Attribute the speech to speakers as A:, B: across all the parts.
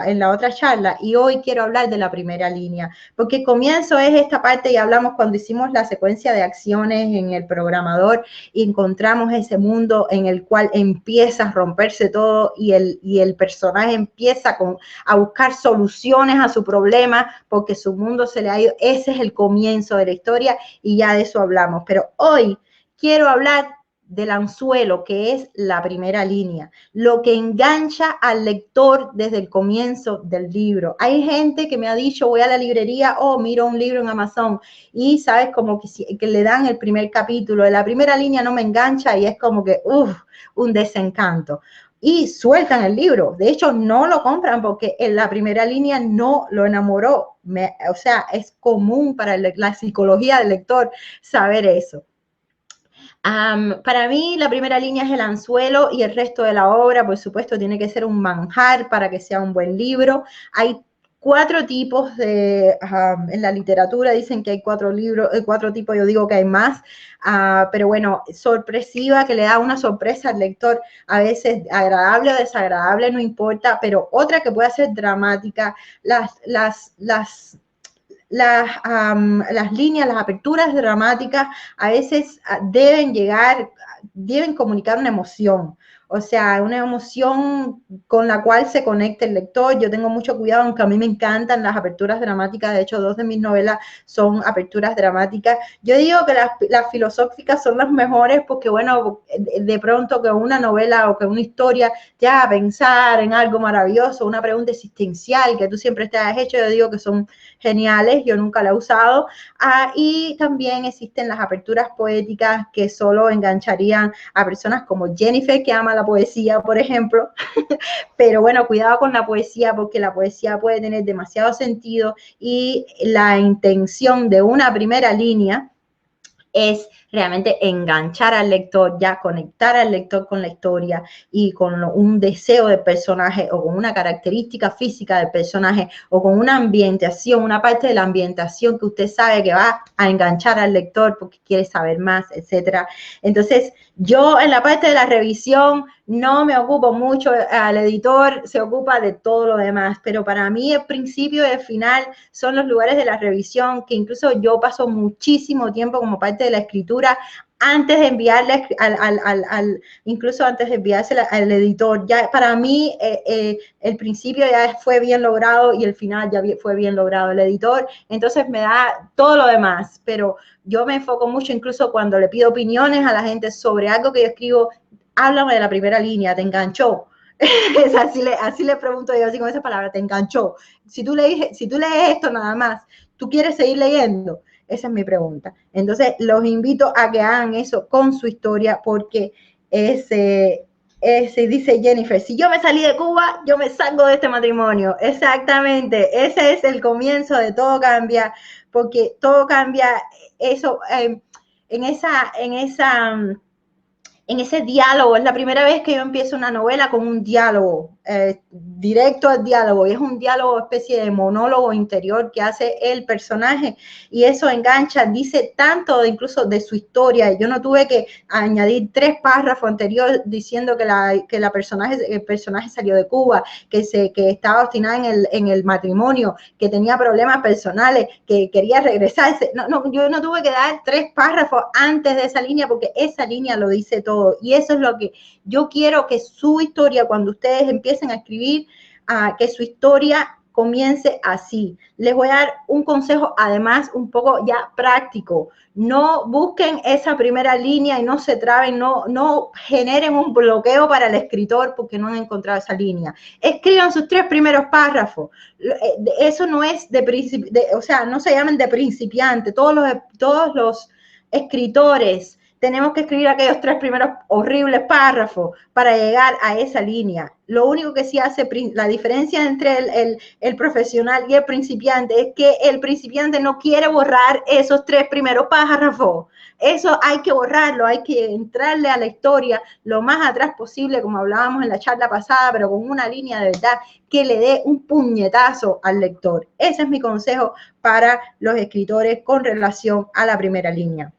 A: en la otra charla, y hoy quiero hablar de la primera línea, porque el comienzo es esta parte, y hablamos cuando hicimos la secuencia de acciones en el programador, y encontramos ese mundo en el cual empieza a romperse todo y el personaje empieza a buscar soluciones a su problema porque su mundo se le ha ido. Ese es el comienzo de la historia y ya de eso hablamos. Pero hoy quiero hablar del anzuelo, que es la primera línea, lo que engancha al lector desde el comienzo del libro. Hay gente que me ha dicho, voy a la librería, miro un libro en Amazon y sabes, como que le dan el primer capítulo, de la primera línea no me engancha y es como que, un desencanto. Y sueltan el libro. De hecho, no lo compran porque en la primera línea no lo enamoró. O sea, es común para la psicología del lector saber eso. Para mí, la primera línea es el anzuelo y el resto de la obra, por supuesto, tiene que ser un manjar para que sea un buen libro. Hay 4 tipos en la literatura dicen que hay 4 tipos, yo digo que hay más, pero bueno, sorpresiva, que le da una sorpresa al lector, a veces agradable o desagradable, no importa, pero otra que puede ser dramática, las líneas, las aperturas dramáticas a veces deben comunicar una emoción. O sea, una emoción con la cual se conecta el lector. Yo tengo mucho cuidado, aunque a mí me encantan las aperturas dramáticas. De hecho, 2 de mis novelas son aperturas dramáticas. Yo digo que las filosóficas son las mejores porque, bueno, de pronto que una novela o que una historia te haga pensar en algo maravilloso, una pregunta existencial que tú siempre te has hecho. Yo digo que son geniales, yo nunca la he usado. Y también existen las aperturas poéticas que solo engancharían a personas como Jennifer, que ama la poesía, por ejemplo. Pero bueno, cuidado con la poesía porque la poesía puede tener demasiado sentido y la intención de una primera línea es realmente enganchar al lector, ya conectar al lector con la historia y con un deseo del personaje o con una característica física del personaje o con una ambientación, una parte de la ambientación que usted sabe que va a enganchar al lector porque quiere saber más, etcétera. Entonces, yo en la parte de la revisión no me ocupo mucho, el editor se ocupa de todo lo demás, pero para mí el principio y el final son los lugares de la revisión, que incluso yo paso muchísimo tiempo como parte de la escritura antes de enviarle incluso antes de enviársela al editor. Ya para mí el principio ya fue bien logrado y el final ya fue bien logrado. El editor entonces me da todo lo demás, pero yo me enfoco mucho incluso cuando le pido opiniones a la gente sobre algo que yo escribo. Háblame de la primera línea, ¿te enganchó? así le pregunto yo, así con esa palabra, ¿te enganchó? Si tú lees esto nada más, ¿tú quieres seguir leyendo? Esa es mi pregunta. Entonces, los invito a que hagan eso con su historia porque dice Jennifer, si yo me salí de Cuba, yo me salgo de este matrimonio. Exactamente, ese es el comienzo de Todo Cambia, porque todo cambia, eso, en ese diálogo. Es la primera vez que yo empiezo una novela con un diálogo, directo al diálogo, y es un diálogo, especie de monólogo interior que hace el personaje, y eso engancha, dice tanto incluso de su historia. Yo no tuve que añadir 3 párrafos anteriores diciendo que el personaje salió de Cuba, que estaba obstinada en el matrimonio, que tenía problemas personales, que quería regresarse. Yo no tuve que dar 3 párrafos antes de esa línea porque esa línea lo dice todo. Y eso es lo que yo quiero, que su historia, cuando ustedes empiecen a escribir, que su historia comience así. Les voy a dar un consejo, además, un poco ya práctico. No busquen esa primera línea y no se traben, no generen un bloqueo para el escritor porque no han encontrado esa línea. Escriban sus 3 primeros párrafos. Eso no es o sea, no se llamen de principiante. Todos los escritores tenemos que escribir aquellos 3 primeros horribles párrafos para llegar a esa línea. Lo único que sí hace la diferencia entre el profesional y el principiante es que el principiante no quiere borrar esos 3 primeros párrafos. Eso hay que borrarlo, hay que entrarle a la historia lo más atrás posible, como hablábamos en la charla pasada, pero con una línea de verdad que le dé un puñetazo al lector. Ese es mi consejo para los escritores con relación a la primera línea.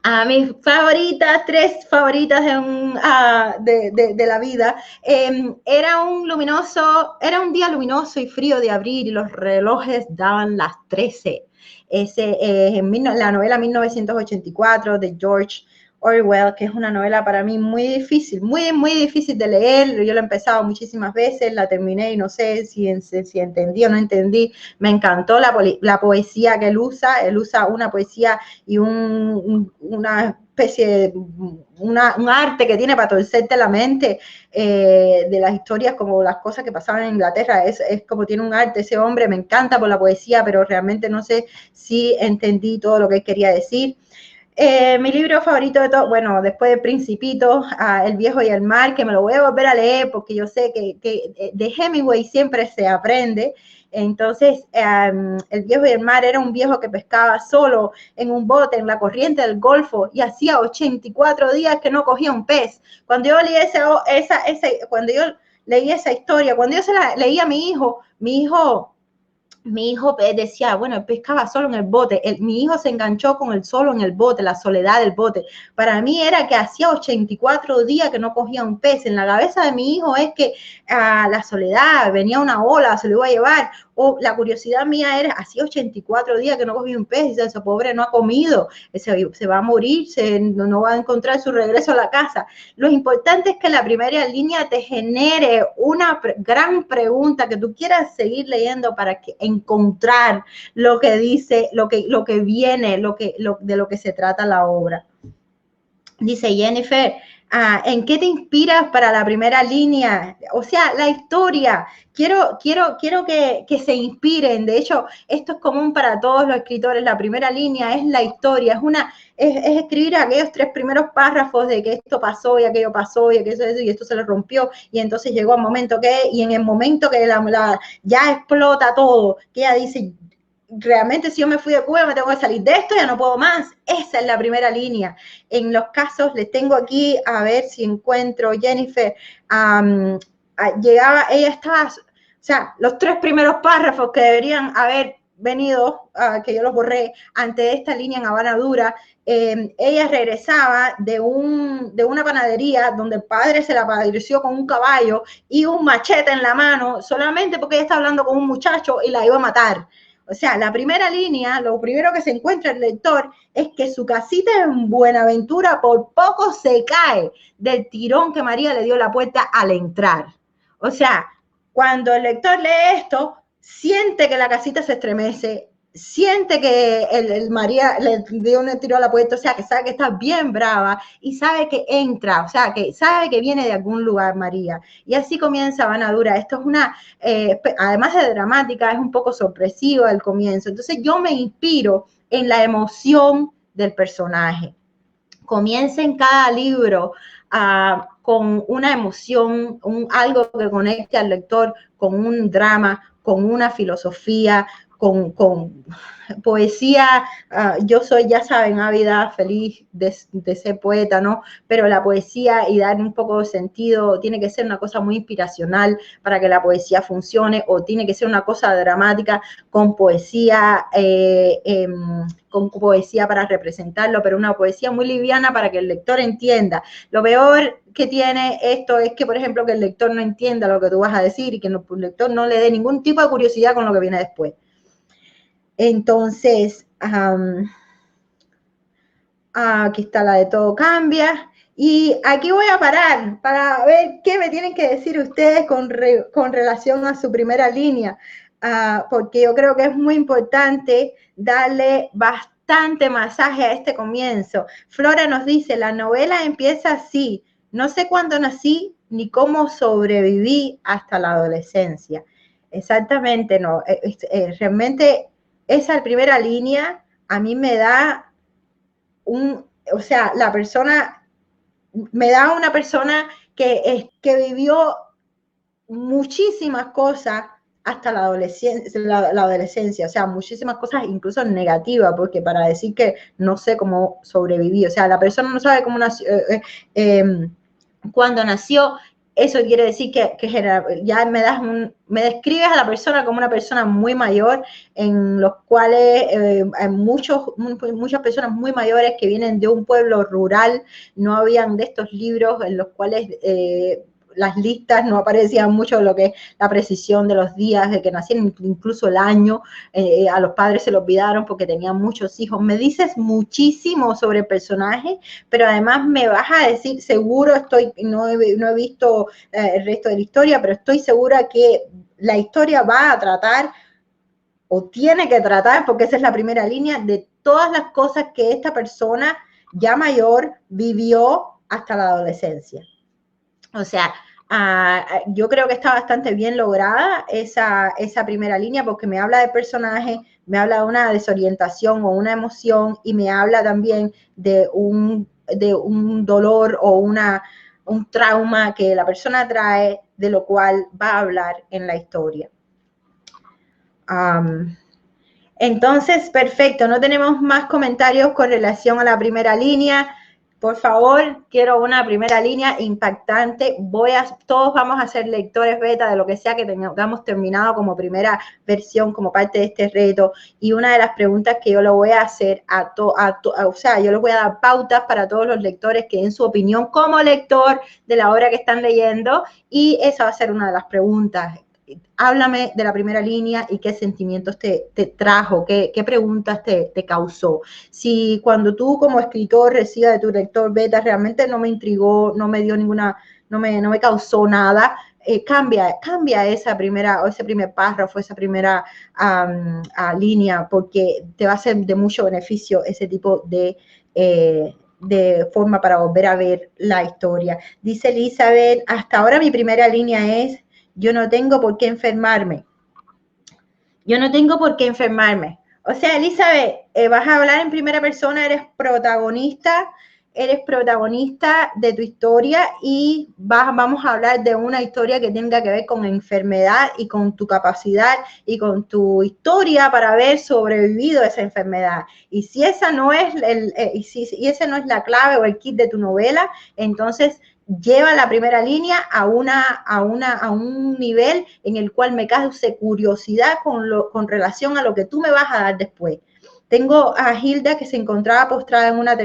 A: A mis favoritas, tres favoritas de la vida. Era un día luminoso y frío de abril y los relojes daban las 13. La novela 1984 de George Orwell, que es una novela para mí muy difícil, muy difícil de leer. Yo la he empezado muchísimas veces, la terminé y no sé si entendí o no entendí. Me encantó la poesía que él usa una poesía y una especie de un arte que tiene para torcerte la mente de las historias, como las cosas que pasaban en Inglaterra. Es como tiene un arte ese hombre. Me encanta por la poesía, pero realmente no sé si entendí todo lo que él quería decir. Mi libro favorito de todo, bueno, después de Principito, El viejo y el mar, que me lo voy a volver a leer porque yo sé que de Hemingway siempre se aprende. Entonces, El viejo y el mar era un viejo que pescaba solo en un bote en la corriente del Golfo y hacía 84 días que no cogía un pez. Cuando yo leí cuando yo leí esa historia, cuando yo se la leí a mi hijo decía, bueno, él pescaba solo en el bote. Mi hijo se enganchó con el solo en el bote, la soledad del bote. Para mí era que hacía 84 días que no cogía un pez. En la cabeza de mi hijo es que la soledad, venía una ola, se lo iba a llevar. O la curiosidad mía era, hacía 84 días que no cogía un pez. Y ese pobre no ha comido, se va a morir, no va a encontrar su regreso a la casa. Lo importante es que la primera línea te genere una gran pregunta que tú quieras seguir leyendo para encontrar lo que dice, lo que viene, de lo que se trata la obra. Dice Jennifer, ¿en qué te inspiras para la primera línea? O sea, la historia. Quiero que se inspiren. De hecho, esto es común para todos los escritores. La primera línea es la historia. Es escribir aquellos tres primeros párrafos de que esto pasó y aquello pasó y aquello y esto se le rompió. Y entonces llegó un momento y en el momento que ya explota todo, que ella dice, realmente si yo me fui de Cuba me tengo que salir de esto, ya no puedo más. Esa es la primera línea. En los casos, les tengo aquí, a ver si encuentro, Jennifer, ella estaba, o sea, los tres primeros párrafos que deberían haber venido, que yo los borré, ante esta línea en Habana Dura, ella regresaba de una panadería donde el padre se la padeció con un caballo y un machete en la mano, solamente porque ella está hablando con un muchacho y la iba a matar. O sea, la primera línea, lo primero que se encuentra el lector es que su casita en Buenaventura por poco se cae del tirón que María le dio la puerta al entrar. O sea, cuando el lector lee esto, siente que la casita se estremece, siente que el María le dio un tiro a la puerta, o sea, que sabe que está bien brava y sabe que entra, o sea, que sabe que viene de algún lugar María. Y así comienza Habana Dura. Esto es además de dramática, es un poco sorpresivo el comienzo. Entonces yo me inspiro en la emoción del personaje. Comienza en cada libro con una emoción, algo que conecte al lector con un drama, con una filosofía, con poesía. Yo soy, ya saben, ávida, feliz de ser poeta, ¿no? Pero la poesía y dar un poco de sentido tiene que ser una cosa muy inspiracional para que la poesía funcione, o tiene que ser una cosa dramática con poesía para representarlo, pero una poesía muy liviana para que el lector entienda. Lo peor que tiene esto es que, por ejemplo, que el lector no entienda lo que tú vas a decir y que el lector no le dé ningún tipo de curiosidad con lo que viene después. Entonces, aquí está la de Todo Cambia. Y aquí voy a parar para ver qué me tienen que decir ustedes con relación a su primera línea, porque yo creo que es muy importante darle bastante masaje a este comienzo. Flora nos dice, la novela empieza así, no sé cuándo nací ni cómo sobreviví hasta la adolescencia. Exactamente, no, realmente esa primera línea a mí me da o sea, la persona, me da una persona que vivió muchísimas cosas hasta la adolescencia, o sea, muchísimas cosas incluso negativas, porque para decir que no sé cómo sobreviví, o sea, la persona no sabe cómo nació, cuando nació, eso quiere decir que ya me describes a la persona como una persona muy mayor, en los cuales hay muchas personas muy mayores que vienen de un pueblo rural, no habían de estos libros en los cuales las listas no aparecían mucho lo que es la precisión de los días de que nacieron, incluso el año, a los padres se lo olvidaron porque tenían muchos hijos. Me dices muchísimo sobre el personaje, pero además me vas a decir, seguro no he visto el resto de la historia, pero estoy segura que la historia va a tratar o tiene que tratar, porque esa es la primera línea, de todas las cosas que esta persona ya mayor vivió hasta la adolescencia. O sea, yo creo que está bastante bien lograda esa primera línea, porque me habla de personaje, me habla de una desorientación o una emoción, y me habla también de un dolor o un trauma que la persona trae, de lo cual va a hablar en la historia. Entonces, perfecto, no tenemos más comentarios con relación a la primera línea. Por favor, quiero una primera línea impactante. Todos vamos a ser lectores beta de lo que sea que tengamos terminado como primera versión, como parte de este reto. Y una de las preguntas que yo le voy a hacer o sea, yo les voy a dar pautas para todos los lectores que den su opinión como lector de la obra que están leyendo. Y esa va a ser una de las preguntas. Háblame de la primera línea y qué sentimientos te trajo, qué preguntas te causó. Si cuando tú como escritor recibas de tu lector beta realmente no me intrigó, no me dio ninguna, no me causó nada, cambia ese primer párrafo, esa primera línea, porque te va a ser de mucho beneficio ese tipo de forma para volver a ver la historia. Dice Elizabeth, hasta ahora mi primera línea es: yo no tengo por qué enfermarme. Yo no tengo por qué enfermarme. O sea, Elizabeth, vas a hablar en primera persona, eres protagonista de tu historia, y vamos a hablar de una historia que tenga que ver con enfermedad y con tu capacidad y con tu historia para haber sobrevivido a esa enfermedad. Y si esa no es esa no es la clave o el kit de tu novela, entonces lleva la primera línea a un nivel en el cual me cause curiosidad con relación a lo que tú me vas a dar después. Tengo a Hilda, que se encontraba postrada con una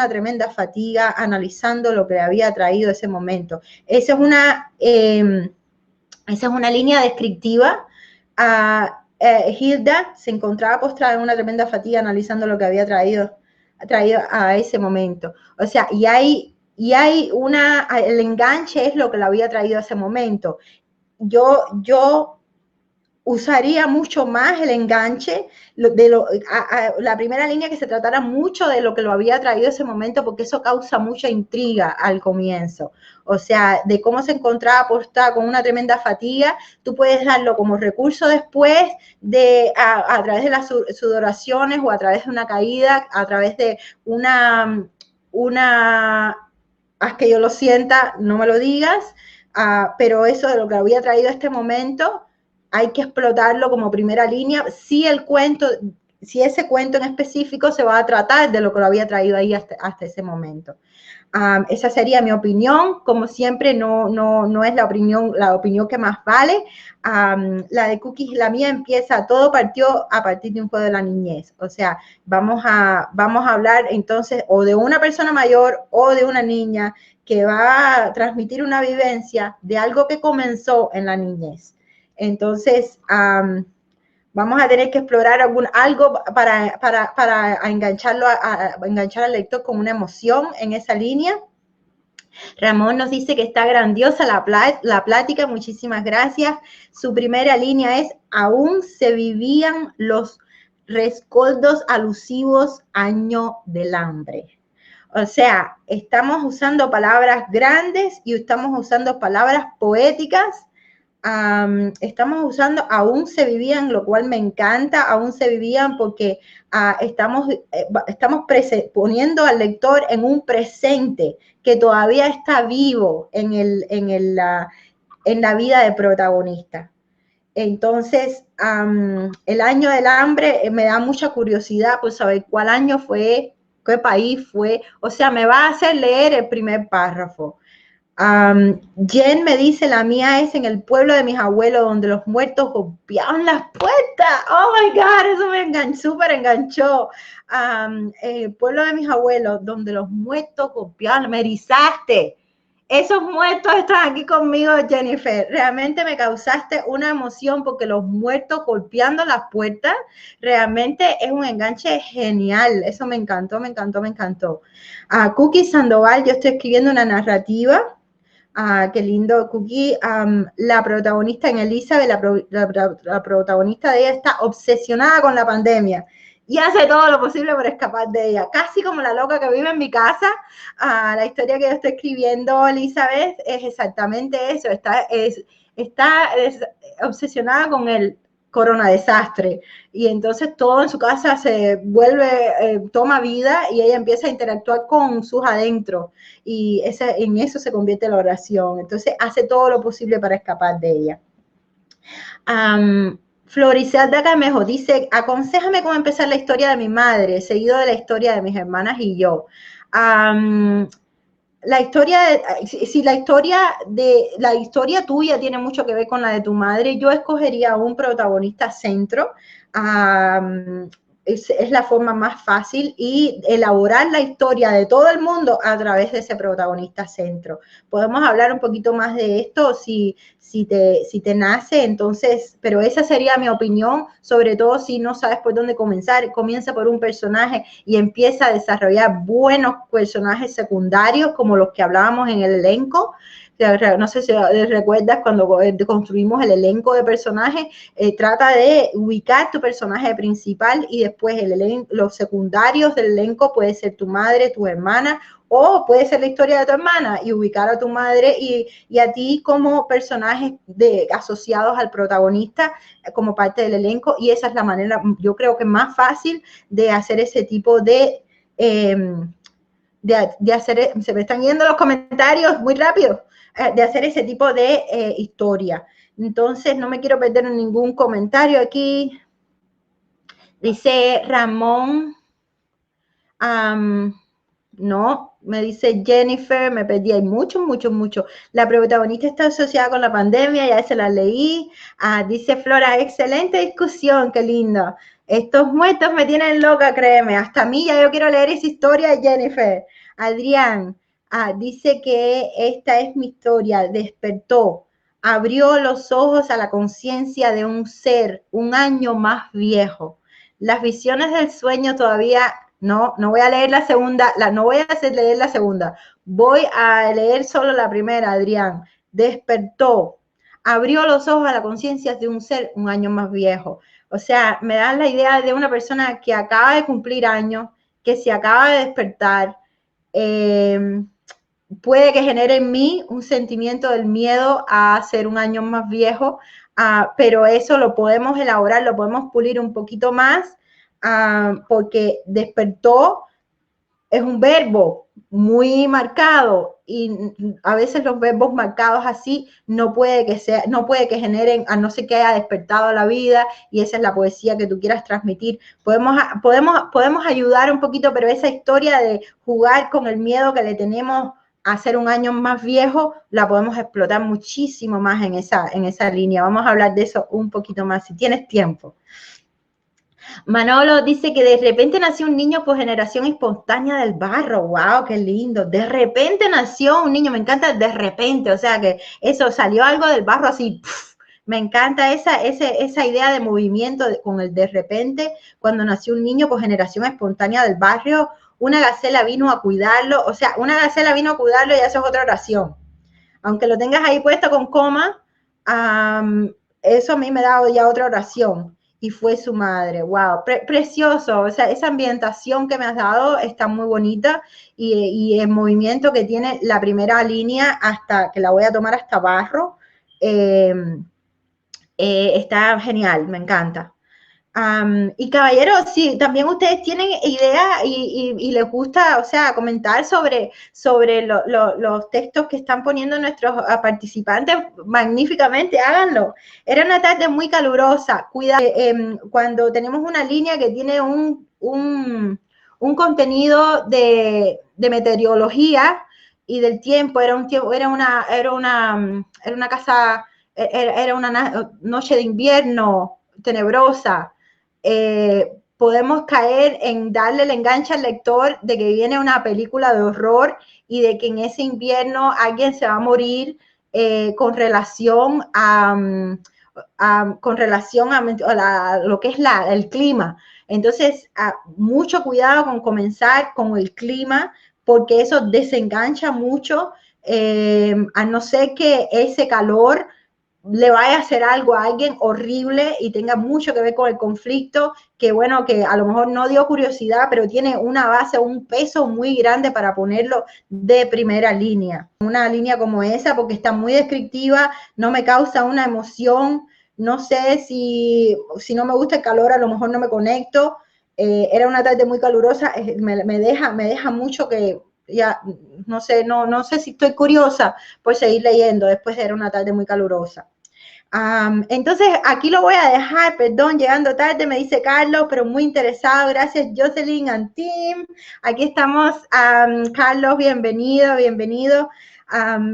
A: tremenda fatiga, analizando lo que le había traído ese momento. Esa es una línea descriptiva. Hilda se encontraba postrada en una tremenda fatiga, analizando lo que había traído a ese momento. O sea, el enganche es lo que la había traído a ese momento. Yo usaría mucho más el enganche, la primera línea, que se tratara mucho de lo que lo había traído ese momento, porque eso causa mucha intriga al comienzo. O sea, de cómo se encontraba postrada con una tremenda fatiga, tú puedes darlo como recurso después a través de las sudoraciones, o a través de una caída, a través de haz que yo lo sienta, no me lo digas, pero eso de lo que había traído este momento, hay que explotarlo como primera línea. Si ese cuento en específico se va a tratar de lo que lo había traído ahí hasta ese momento. Esa sería mi opinión. Como siempre, no es la opinión que más vale. La de Cookies, la mía, todo partió a partir de un juego de la niñez. O sea, vamos a hablar entonces o de una persona mayor o de una niña que va a transmitir una vivencia de algo que comenzó en la niñez. Entonces, vamos a tener que explorar algo para enganchar al lector con una emoción en esa línea. Ramón nos dice que está grandiosa la plática, muchísimas gracias. Su primera línea es: aún se vivían los rescoldos alusivos año del hambre. O sea, estamos usando palabras grandes y estamos usando palabras poéticas. Estamos usando aún se vivían, lo cual me encanta, aún se vivían, porque estamos poniendo al lector en un presente que todavía está vivo en la vida del protagonista. Entonces, el año del hambre, me da mucha curiosidad por saber cuál año fue ¿Qué país fue? O sea, me va a hacer leer el primer párrafo. Jen me dice, la mía es en el pueblo de mis abuelos, donde los muertos golpeaban las puertas. Oh my God, eso me enganchó, súper enganchó. El pueblo de mis abuelos, donde los muertos golpeaban, me erizaste. Esos muertos están aquí conmigo, Jennifer. Realmente me causaste una emoción porque los muertos golpeando las puertas realmente es un enganche genial. Eso me encantó, me encantó, me encantó. Cookie Sandoval, yo estoy escribiendo una narrativa. Qué lindo, Cookie. La protagonista en Elizabeth, la protagonista de ella está obsesionada con la pandemia y hace todo lo posible por escapar de ella, casi como la loca que vive en mi casa. La historia que yo estoy escribiendo, Elizabeth, es exactamente eso, está obsesionada con el corona desastre y entonces todo en su casa se vuelve, toma vida y ella empieza a interactuar con sus adentros y en eso se convierte la oración. Entonces hace todo lo posible para escapar de ella. Floricelda Camejo dice, aconséjame cómo empezar la historia de mi madre, seguido de la historia de mis hermanas y yo. La historia, si la historia tuya tiene mucho que ver con la de tu madre, yo escogería un protagonista centro. Es la forma más fácil y elaborar la historia de todo el mundo a través de ese protagonista centro. Podemos hablar un poquito más de esto si te nace, entonces, pero esa sería mi opinión, sobre todo si no sabes por dónde comenzar. Comienza por un personaje y empieza a desarrollar buenos personajes secundarios como los que hablábamos en el elenco. No sé si recuerdas cuando construimos el elenco de personajes, trata de ubicar tu personaje principal y después los secundarios del elenco puede ser tu madre, tu hermana, o puede ser la historia de tu hermana y ubicar a tu madre y a ti como personajes asociados al protagonista como parte del elenco, y esa es la manera, yo creo que más fácil de hacer ese tipo de hacer, se me están yendo los comentarios muy rápido, de hacer ese tipo de historia. Entonces, no me quiero perder en ningún comentario aquí. Dice Ramón, no, me dice Jennifer, me perdí, hay mucho. La protagonista está asociada con la pandemia, ya se la leí. Dice Flora, excelente discusión, qué lindo. Estos muertos me tienen loca, créeme. Hasta a mí ya yo quiero leer esa historia, Jennifer. Adrián, dice que esta es mi historia, despertó, abrió los ojos a la conciencia de un ser un año más viejo. Las visiones del sueño todavía no voy a leer la segunda, no voy a hacer leer la segunda, voy a leer solo la primera, Adrián. Despertó, abrió los ojos a la conciencia de un ser un año más viejo. O sea, me da la idea de una persona que acaba de cumplir años, que se acaba de despertar, puede que genere en mí un sentimiento del miedo a ser un año más viejo, pero eso lo podemos elaborar, lo podemos pulir un poquito más, porque despertó es un verbo muy marcado y a veces los verbos marcados así no puede que generen, a no ser que haya despertado la vida, y esa es la poesía que tú quieras transmitir. Podemos ayudar un poquito, pero esa historia de jugar con el miedo que le tenemos a ser un año más viejo, la podemos explotar muchísimo más en esa línea. Vamos a hablar de eso un poquito más, si tienes tiempo. Manolo dice que de repente nació un niño por generación espontánea del barro. ¡Wow! ¡Qué lindo! De repente nació un niño, me encanta de repente, o sea que eso, salió algo del barro así. ¡Puf! Me encanta esa idea de movimiento con el de repente, cuando nació un niño por generación espontánea del barrio, una gacela vino a cuidarlo, o sea, una gacela vino a cuidarlo y eso es otra oración. Aunque lo tengas ahí puesto con coma, eso a mí me da ya otra oración. Y fue su madre. Wow, precioso. O sea, esa ambientación que me has dado está muy bonita, y el movimiento que tiene la primera línea, hasta que la voy a tomar hasta barro, está genial, me encanta. Y caballeros, si también ustedes tienen idea y les gusta, o sea, comentar sobre los textos que están poniendo nuestros participantes, magníficamente, háganlo. Era una tarde muy calurosa. Cuida, cuando tenemos una línea que tiene un contenido de meteorología y del tiempo. Era una casa, era una noche de invierno tenebrosa. Podemos caer en darle el enganche al lector de que viene una película de horror y de que en ese invierno alguien se va a morir con relación a lo que es el clima. Entonces, mucho cuidado con comenzar con el clima, porque eso desengancha mucho, a no ser que ese calor le vaya a hacer algo a alguien horrible y tenga mucho que ver con el conflicto, que bueno, que a lo mejor no dio curiosidad, pero tiene una base, un peso muy grande para ponerlo de primera línea. Una línea como esa, porque está muy descriptiva, no me causa una emoción, no sé si no me gusta el calor, a lo mejor no me conecto. Era una tarde muy calurosa, me deja mucho que ya no sé si estoy curiosa por seguir leyendo después de era una tarde muy calurosa. Entonces, aquí lo voy a dejar, perdón, llegando tarde, me dice Carlos, pero muy interesado. Gracias, Jocelyn and Team. Aquí estamos, Carlos, bienvenido, bienvenido.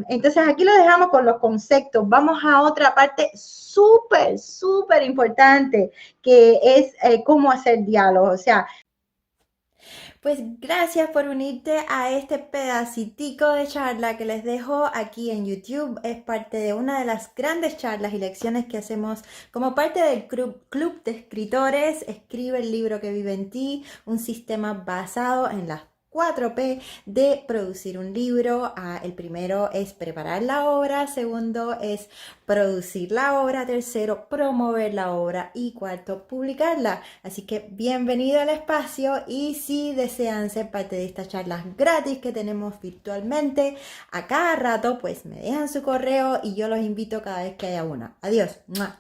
A: Entonces, aquí lo dejamos con los conceptos. Vamos a otra parte súper, súper importante, que es cómo hacer diálogo. O sea,
B: Pues gracias por unirte a este pedacitico de charla que les dejo aquí en YouTube. Es parte de una de las grandes charlas y lecciones que hacemos como parte del Club de Escritores. Escribe el libro que vive en ti, un sistema basado en las 4P de producir un libro. El primero es preparar la obra, segundo es producir la obra, tercero promover la obra y cuarto publicarla. Así que bienvenido al espacio y si desean ser parte de estas charlas gratis que tenemos virtualmente a cada rato, pues me dejan su correo y yo los invito cada vez que haya una. Adiós. ¡Mua!